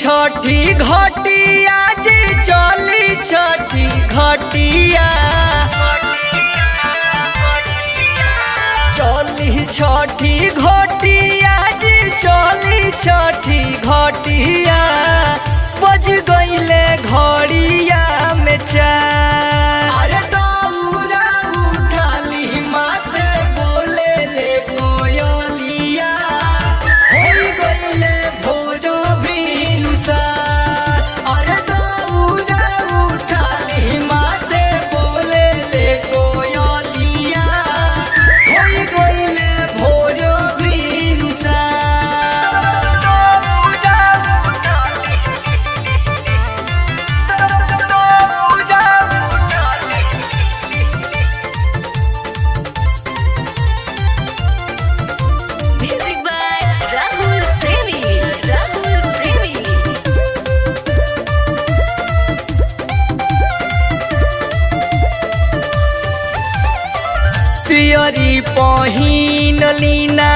छठी घटिया जी चली छठी घटिया चली छठी घटिया जी चली छठी घटिया बज गईले घड़िया में चार। अरे दौरा उठाली माथे बोले ले कोयलिया हो गईले भोरो भिनुसार। अरे दौरा उठाली माथे बोले ले कोयलिया हो गईले भोरो भिनुसार। Music by Rahul Premi. Rahul Premi. पियरी पहिन लीना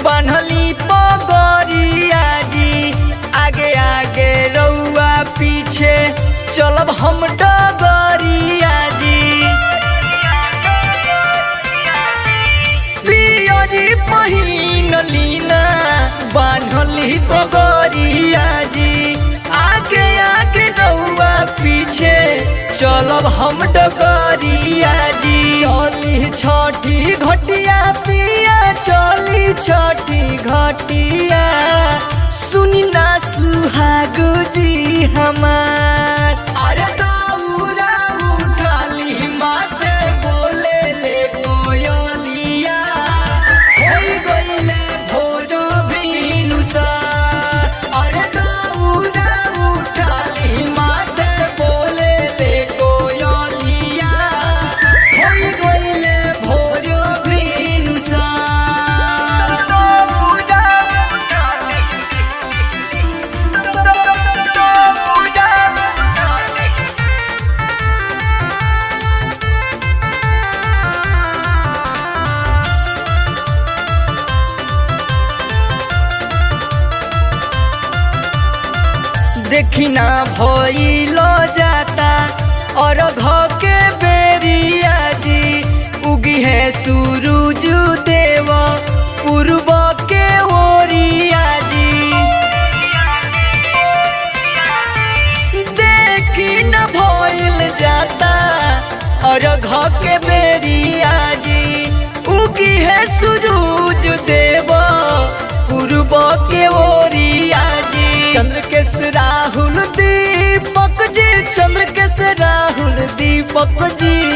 बनहली पगरिया जी आगे आगे रउआ पीछे चलब हम डगरिया जी। पियरी पहिन लीना बनहली पगरिया जी आगे आगे रउआ पीछे चलब हम डगरिया जी। चली छठी घटिया पिया चली छठी घटिया सुनी ना सुहागो जी हमार। अरे दौरा उठाली माथे बोले ले कोयलिया हो गईले भोरो भिनुसार। अरे दौरा उठाली माथे बोले ले कोयलिया हो गईले भोरो भिनुसार। देखी ना भइलो जाता और घ के बेरिया जी उगी है सूरज देव पूर्व के ओरिया जी। देखी न भइल जाता और घ के बेरिया जी उगी है सूरज देव पूर्व के ओरिया जी। चंद्र के राहुल दीपक जी चंद्र के राहुल दीपक जी